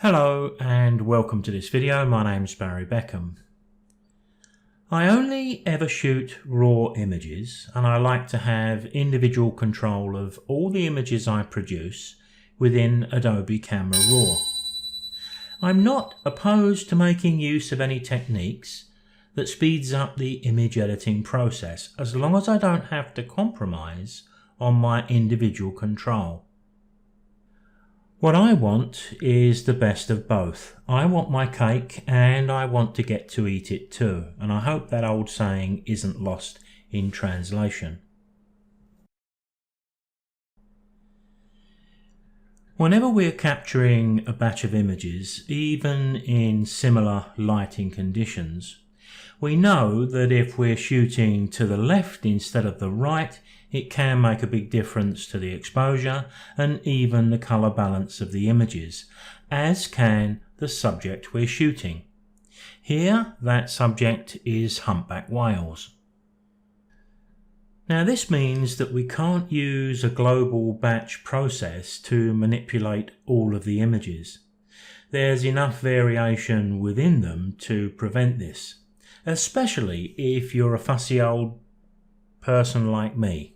Hello and welcome to this video. My name's Barry Beckham. I only ever shoot raw images and I like to have individual control of all the images I produce within Adobe Camera Raw. I'm not opposed to making use of any techniques that speeds up the image editing process as long as I don't have to compromise on my individual control. What I want is the best of both. I want my cake and I want to get to eat it too, and I hope that old saying isn't lost in translation. Whenever we're capturing a batch of images, even in similar lighting conditions, we know that if we're shooting to the left instead of the right, it can make a big difference to the exposure and even the colour balance of the images, as can the subject we're shooting. Here, that subject is humpback whales. Now this means that we can't use a global batch process to manipulate all of the images. There's enough variation within them to prevent this, especially if you're a fussy old person like me.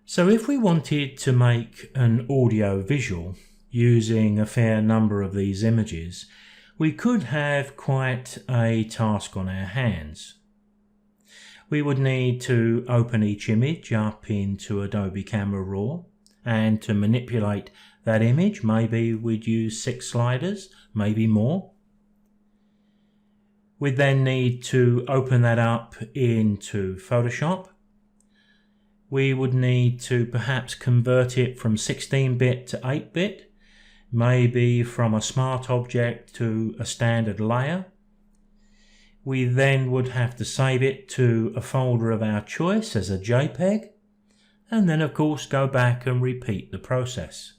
So if we wanted to make an audio visual using a fair number of these images, we could have quite a task on our hands. We would need to open each image up into Adobe Camera Raw, and to manipulate that image maybe we'd use 6 sliders, maybe more. We'd then need to open that up into Photoshop. We would need to perhaps convert it from 16-bit to 8-bit, maybe from a smart object to a standard layer. We then would have to save it to a folder of our choice as a JPEG, and then of course go back and repeat the process.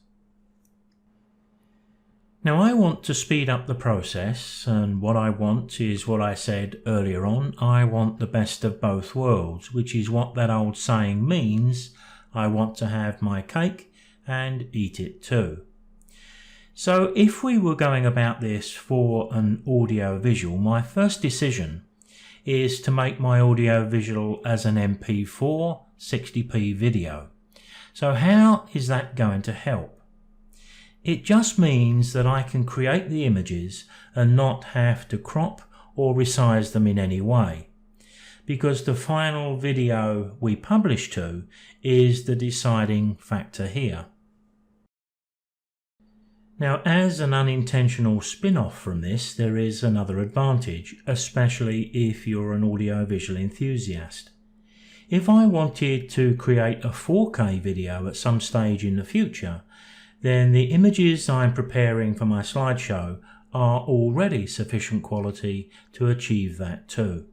Now I want to speed up the process, and what I want is what I said earlier on. I want the best of both worlds, which is what that old saying means. I want to have my cake and eat it too. So if we were going about this for an audio visual, my first decision is to make my audio visual as an MP4 60p video. So how is that going to help? It just means that I can create the images and not have to crop or resize them in any way, because the final video we publish to is the deciding factor here. Now, as an unintentional spin-off from this, there is another advantage, especially if you're an audiovisual enthusiast. If I wanted to create a 4K video at some stage in the future, then the images I'm preparing for my slideshow are already sufficient quality to achieve that too.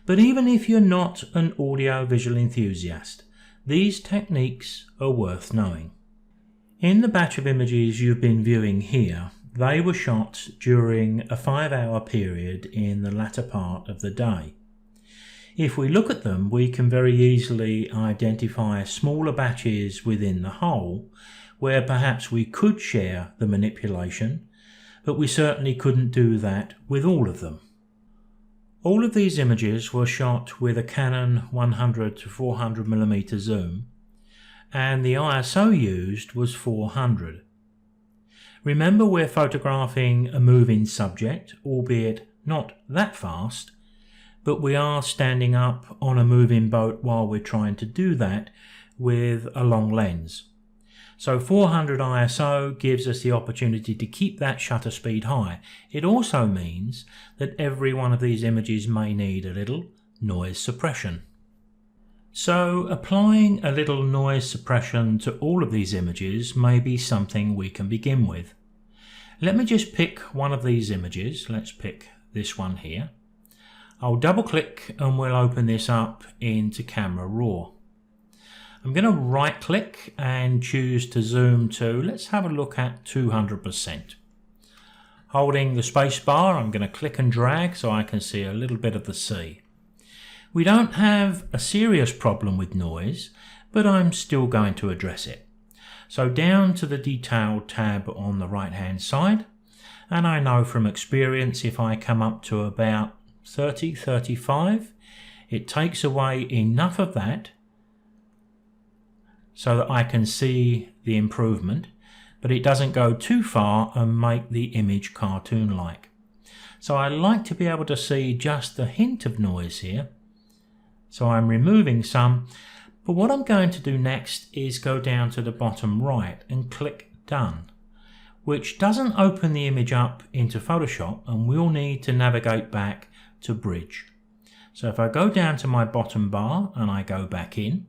But even if you're not an audiovisual enthusiast, these techniques are worth knowing. In the batch of images you've been viewing here, they were shot during a 5-hour period in the latter part of the day. If we look at them, we can very easily identify smaller batches within the whole, where perhaps we could share the manipulation, but we certainly couldn't do that with all of them. All of these images were shot with a Canon 100 to 400mm zoom, and the ISO used was 400. Remember, we're photographing a moving subject, albeit not that fast, but we are standing up on a moving boat while we're trying to do that with a long lens. So 400 ISO gives us the opportunity to keep that shutter speed high. It also means that every one of these images may need a little noise suppression. So applying a little noise suppression to all of these images may be something we can begin with. Let me just pick one of these images. Let's pick this one here. I'll double click and we'll open this up into Camera Raw. I'm going to right click and choose to zoom to, let's have a look at 200%. Holding the space bar, I'm going to click and drag so I can see a little bit of the sea. We don't have a serious problem with noise, but I'm still going to address it. So down to the Detail tab on the right hand side, and I know from experience if I come up to about 30, 35, it takes away enough of that so that I can see the improvement, but it doesn't go too far and make the image cartoon-like. So I like to be able to see just a hint of noise here. So I'm removing some, but what I'm going to do next is go down to the bottom right and click Done, which doesn't open the image up into Photoshop, and we'll need to navigate back to Bridge. So if I go down to my bottom bar and I go back in,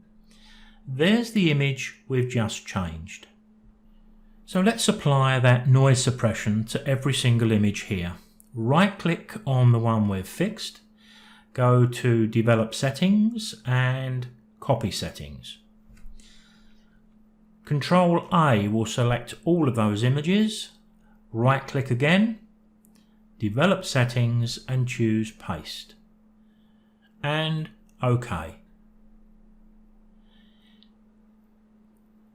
there's the image we've just changed. So let's apply that noise suppression to every single image here. Right click on the one we've fixed, go to Develop Settings and Copy Settings. Control A will select all of those images, right click again, Develop Settings and choose Paste. And OK.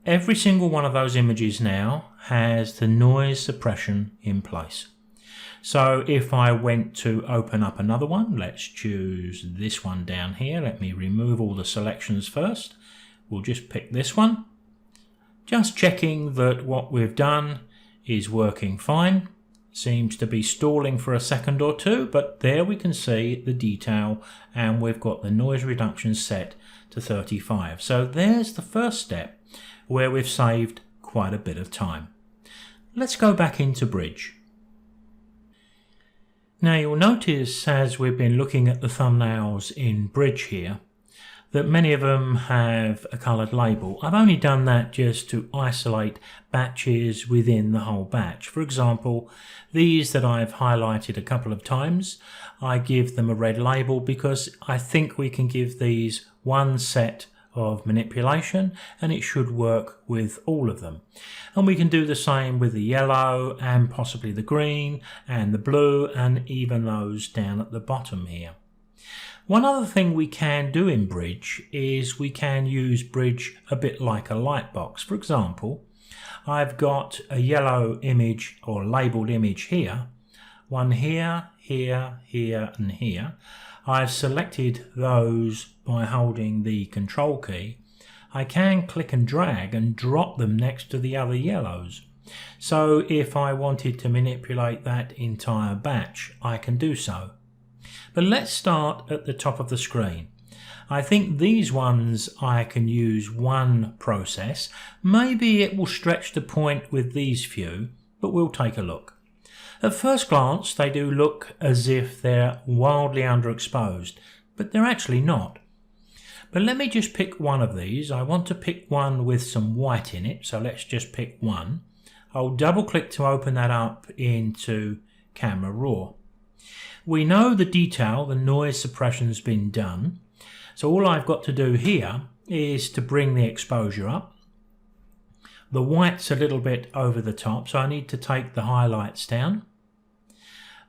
Every single one of those images now has the noise suppression in place. So if I went to open up another one, let's choose this one down here. Let me remove all the selections first. We'll just pick this one. Just checking that what we've done is working fine. Seems to be stalling for a second or two, but there we can see the detail and we've got the noise reduction set to 35. So there's the first step where we've saved quite a bit of time. Let's go back into Bridge. Now you'll notice as we've been looking at the thumbnails in Bridge here that many of them have a coloured label. I've only done that just to isolate batches within the whole batch. For example, these that I've highlighted a couple of times, I give them a red label because I think we can give these one set of manipulation and it should work with all of them. And we can do the same with the yellow and possibly the green and the blue and even those down at the bottom here. One other thing we can do in Bridge is we can use Bridge a bit like a light box. For example, I've got a yellow image or labelled image here, one here, here, here and here. I've selected those by holding the Control key. I can click and drag and drop them next to the other yellows. So if I wanted to manipulate that entire batch, I can do so. But let's start at the top of the screen. I think these ones I can use one process. Maybe it will stretch the point with these few, but we'll take a look. At first glance, they do look as if they're wildly underexposed, but they're actually not. But let me just pick one of these. I want to pick one with some white in it, so let's just pick one. I'll double click to open that up into Camera Raw. We know the detail, the noise suppression's been done, so all I've got to do here is to bring the exposure up. The white's a little bit over the top, so I need to take the highlights down.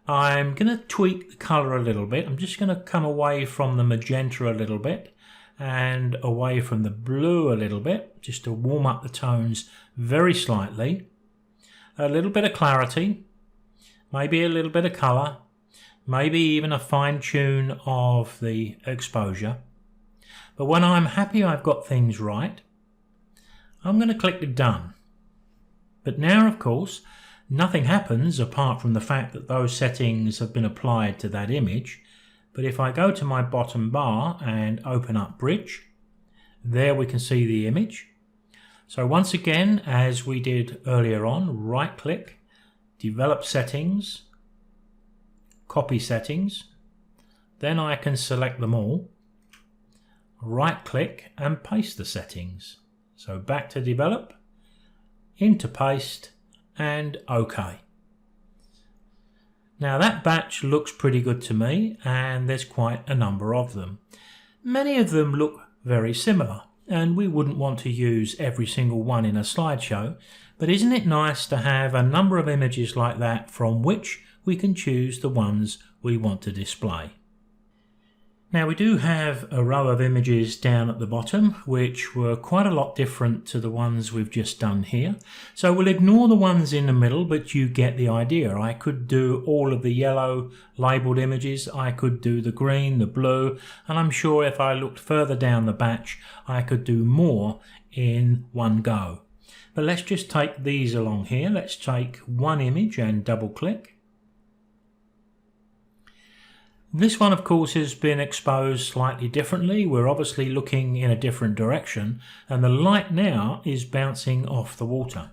I'm going to tweak the colour a little bit. I'm just going to come away from the magenta a little bit and away from the blue a little bit, just to warm up the tones very slightly. A little bit of clarity, maybe a little bit of colour, maybe even a fine tune of the exposure. But when I'm happy I've got things right, I'm going to click Done. But now, of course, nothing happens apart from the fact that those settings have been applied to that image. But if I go to my bottom bar and open up Bridge, there we can see the image. So once again, as we did earlier on, right click, Develop Settings, Copy Settings, then I can select them all, right click and paste the settings. So back to Develop, into Paste and OK. Now that batch looks pretty good to me, and there's quite a number of them. Many of them look very similar, and we wouldn't want to use every single one in a slideshow, but isn't it nice to have a number of images like that from which we can choose the ones we want to display? Now we do have a row of images down at the bottom which were quite a lot different to the ones we've just done here. So we'll ignore the ones in the middle, but you get the idea. I could do all of the yellow labelled images, I could do the green, the blue, and I'm sure if I looked further down the batch I could do more in one go. But let's just take these along here. Let's take one image and double click. This one, of course, has been exposed slightly differently. We're obviously looking in a different direction, and the light now is bouncing off the water.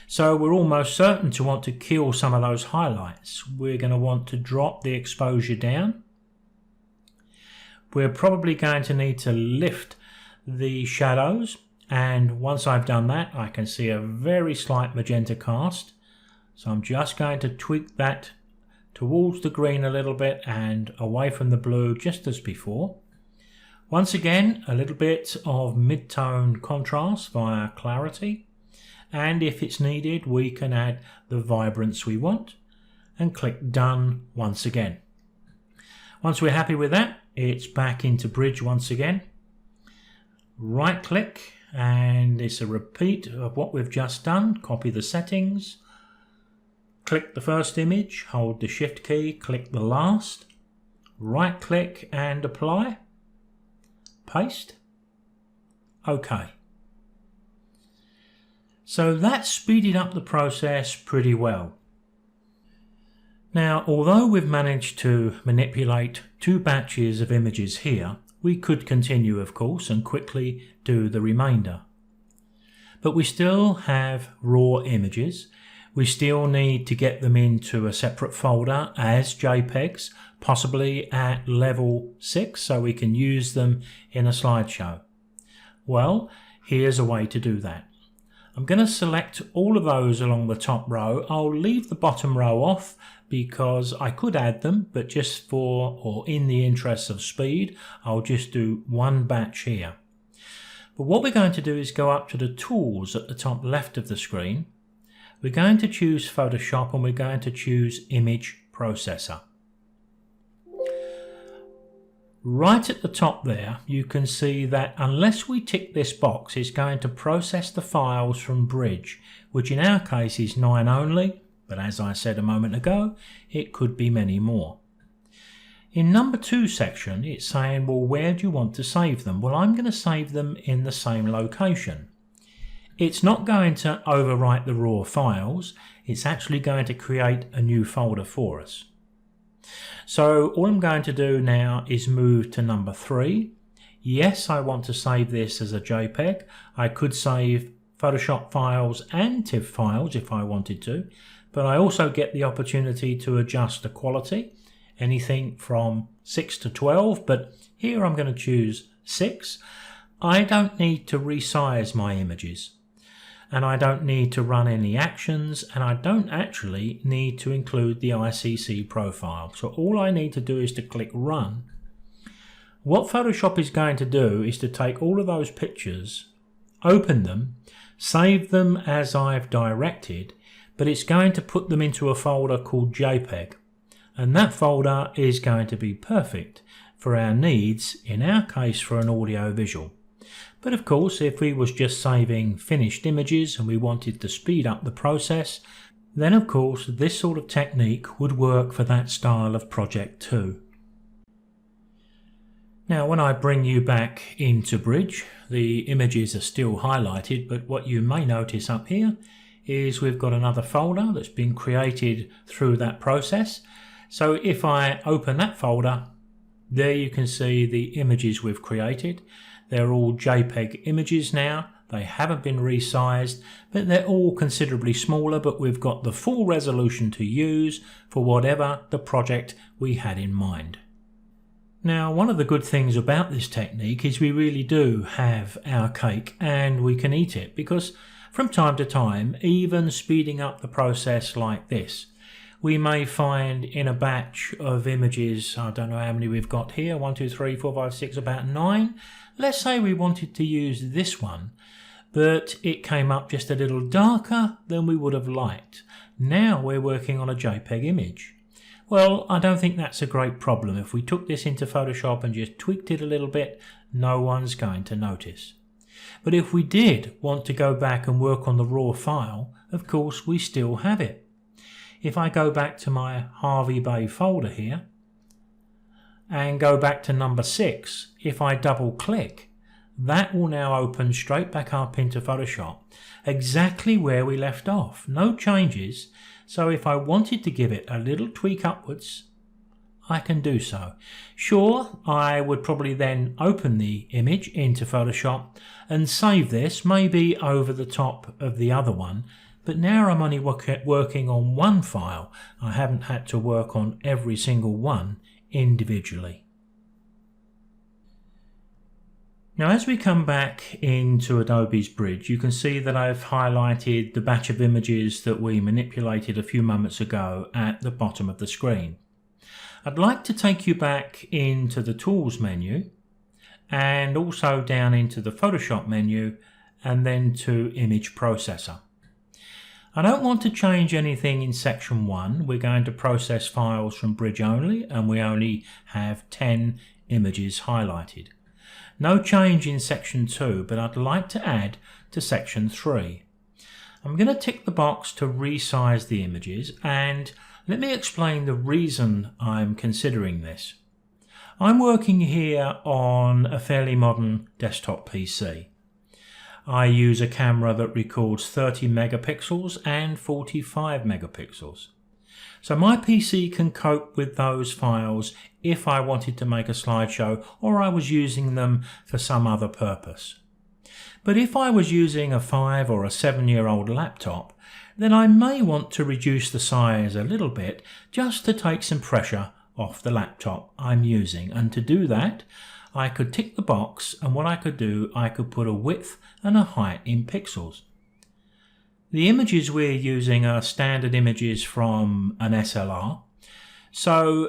So we're almost certain to want to kill some of those highlights. We're going to want to drop the exposure down. We're probably going to need to lift the shadows, and once I've done that, I can see a very slight magenta cast. So I'm just going to tweak that towards the green a little bit and away from the blue, just as before. Once again, a little bit of mid-tone contrast via clarity, and if it's needed we can add the vibrance we want and click done once again. Once we're happy with that, it's back into Bridge once again. Right click, and it's a repeat of what we've just done. Copy the settings, click the first image, hold the shift key, click the last, right click and apply, paste, OK. So that speeded up the process pretty well. Now, although we've managed to manipulate two batches of images here, we could continue, of course, and quickly do the remainder. But we still have raw images. We still need to get them into a separate folder as JPEGs, possibly at level 6, so we can use them in a slideshow. Well, here's a way to do that. I'm going to select all of those along the top row. I'll leave the bottom row off because I could add them, but just for, or in the interest of speed, I'll just do one batch here. But what we're going to do is go up to the tools at the top left of the screen. We're going to choose Photoshop and we're going to choose Image Processor. Right at the top there, you can see that unless we tick this box, it's going to process the files from Bridge, which in our case is 9 only, but as I said a moment ago, it could be many more. In number 2 section, it's saying, well, where do you want to save them? Well, I'm going to save them in the same location. It's not going to overwrite the raw files, it's actually going to create a new folder for us. So all I'm going to do now is move to number 3. Yes, I want to save this as a JPEG. I could save Photoshop files and TIFF files if I wanted to, but I also get the opportunity to adjust the quality, anything from 6 to 12, but here I'm going to choose 6. I don't need to resize my images, and I don't need to run any actions, and I don't actually need to include the ICC profile. So all I need to do is to click Run. What Photoshop is going to do is to take all of those pictures, open them, save them as I've directed, but it's going to put them into a folder called JPEG. And that folder is going to be perfect for our needs, in our case for an audio visual. But of course, if we was just saving finished images and we wanted to speed up the process, then of course this sort of technique would work for that style of project too. Now when I bring you back into Bridge, the images are still highlighted, but what you may notice up here is we've got another folder that's been created through that process. So if I open that folder, there you can see the images we've created. They're all JPEG images now. They haven't been resized, but they're all considerably smaller, but we've got the full resolution to use for whatever the project we had in mind. Now, one of the good things about this technique is we really do have our cake and we can eat it, because from time to time, even speeding up the process like this, we may find in a batch of images, I don't know how many we've got here, 1, 2, 3, 4, 5, 6, about 9. Let's say we wanted to use this one, but it came up just a little darker than we would have liked. Now we're working on a JPEG image. Well, I don't think that's a great problem. If we took this into Photoshop and just tweaked it a little bit, no one's going to notice. But if we did want to go back and work on the raw file, of course we still have it. If I go back to my Harvey Bay folder here and go back to number 6, if I double click, that will now open straight back up into Photoshop, exactly where we left off. No changes. So if I wanted to give it a little tweak upwards, I can do so. Sure, I would probably then open the image into Photoshop and save this, maybe over the top of the other one, but now I'm only working on one file. I haven't had to work on every single one individually. Now as we come back into Adobe's Bridge, you can see that I've highlighted the batch of images that we manipulated a few moments ago at the bottom of the screen. I'd like to take you back into the Tools menu and also down into the Photoshop menu and then to Image Processor. I don't want to change anything in section 1. We're going to process files from Bridge only, and we only have 10 images highlighted. No change in section 2, but I'd like to add to section 3. I'm going to tick the box to resize the images, and let me explain the reason I'm considering this. I'm working here on a fairly modern desktop PC. I use a camera that records 30 megapixels and 45 megapixels. So my PC can cope with those files if I wanted to make a slideshow or I was using them for some other purpose. But if I was using a 5 or a 7-year-old laptop, then I may want to reduce the size a little bit just to take some pressure off the laptop I'm using. And to do that, I could tick the box, and what I could do, I could put a width and a height in pixels. The images we're using are standard images from an SLR,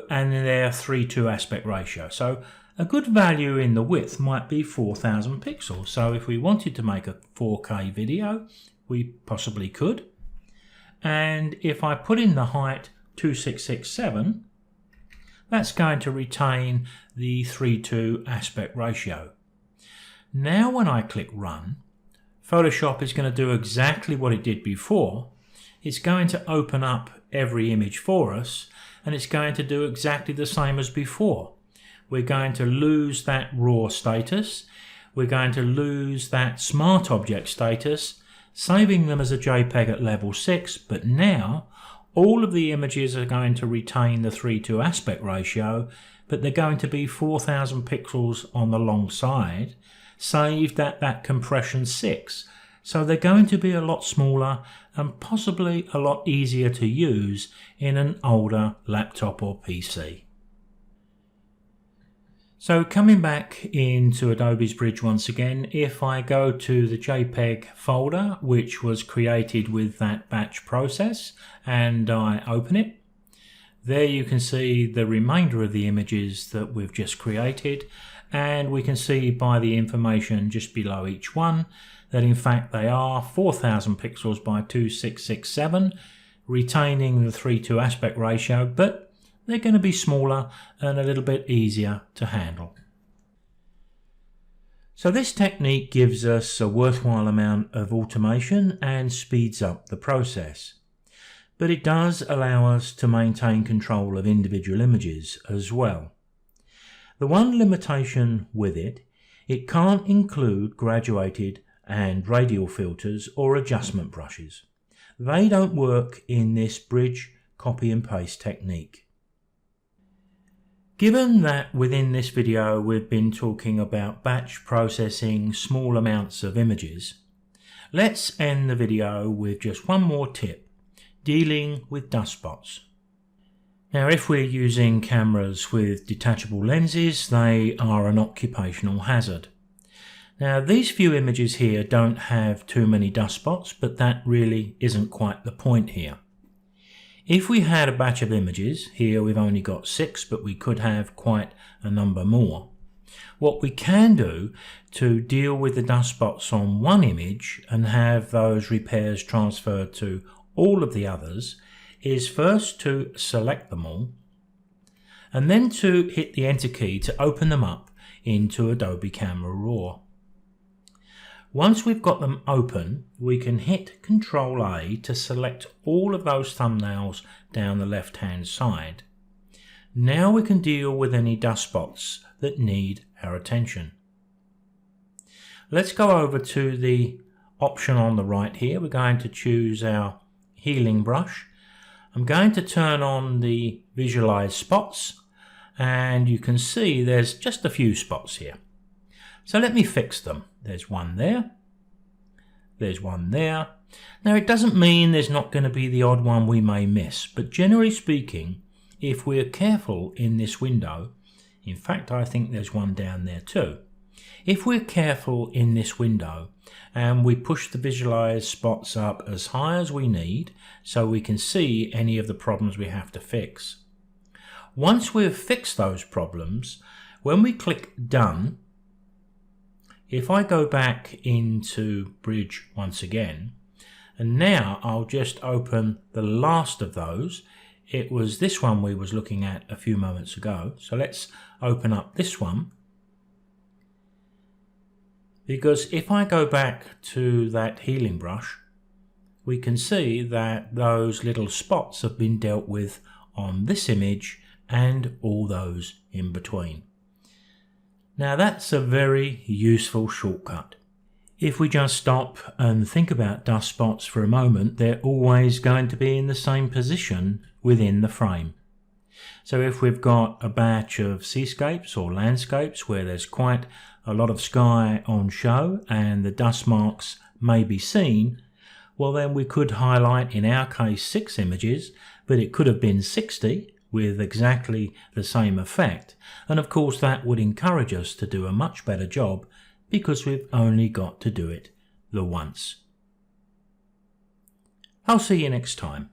and they're 3:2 aspect ratio. So a good value in the width might be 4,000 pixels. So if we wanted to make a 4K video, we possibly could. And if I put in the height 2667, that's going to retain the 3:2 aspect ratio. Now when I click Run, Photoshop is going to do exactly what it did before. It's going to open up every image for us, and it's going to do exactly the same as before. We're going to lose that raw status. We're going to lose that smart object status, saving them as a JPEG at level 6, but now all of the images are going to retain the 3:2 aspect ratio, but they're going to be 4,000 pixels on the long side, saved at that compression 6. So they're going to be a lot smaller and possibly a lot easier to use in an older laptop or PC. So coming back into Adobe's Bridge once again, if I go to the JPEG folder, which was created with that batch process, and I open it, there you can see the remainder of the images that we've just created, and we can see by the information just below each one that in fact they are 4,000 pixels by 2667, retaining the 3:2 aspect ratio, but they're going to be smaller and a little bit easier to handle. So this technique gives us a worthwhile amount of automation and speeds up the process. But it does allow us to maintain control of individual images as well. The one limitation with it, it can't include graduated and radial filters or adjustment brushes. They don't work in this bridge copy and paste technique. Given that within this video we've been talking about batch processing small amounts of images, let's end the video with just one more tip, dealing with dust spots. Now if we're using cameras with detachable lenses, they are an occupational hazard. Now these few images here don't have too many dust spots, but that really isn't quite the point here. If we had a batch of images, here we've only got 6, but we could have quite a number more. What we can do to deal with the dust spots on one image and have those repairs transferred to all of the others is first to select them all and then to hit the Enter key to open them up into Adobe Camera Raw. Once we've got them open, we can hit Ctrl A to select all of those thumbnails down the left hand side. Now we can deal with any dust spots that need our attention. Let's go over to the option on the right here. We're going to choose our healing brush. I'm going to turn on the visualize spots, and you can see there's just a few spots here. So let me fix them. There's one there. There's one there. Now it doesn't mean there's not going to be the odd one we may miss, but generally speaking, if we're careful in this window, in fact I think there's one down there too. If we're careful in this window and we push the visualize spots up as high as we need so we can see any of the problems we have to fix. Once we've fixed those problems, when we click Done, if I go back into Bridge once again, and now I'll just open the last of those. It was this one we was looking at a few moments ago. So let's open up this one. Because if I go back to that healing brush, we can see that those little spots have been dealt with on this image and all those in between. Now that's a very useful shortcut. If we just stop and think about dust spots for a moment, they're always going to be in the same position within the frame. So if we've got a batch of seascapes or landscapes where there's quite a lot of sky on show and the dust marks may be seen, well then we could highlight, in our case, 6 images, but it could have been 60 with exactly the same effect. And of course that would encourage us to do a much better job because we've only got to do it the once. I'll see you next time.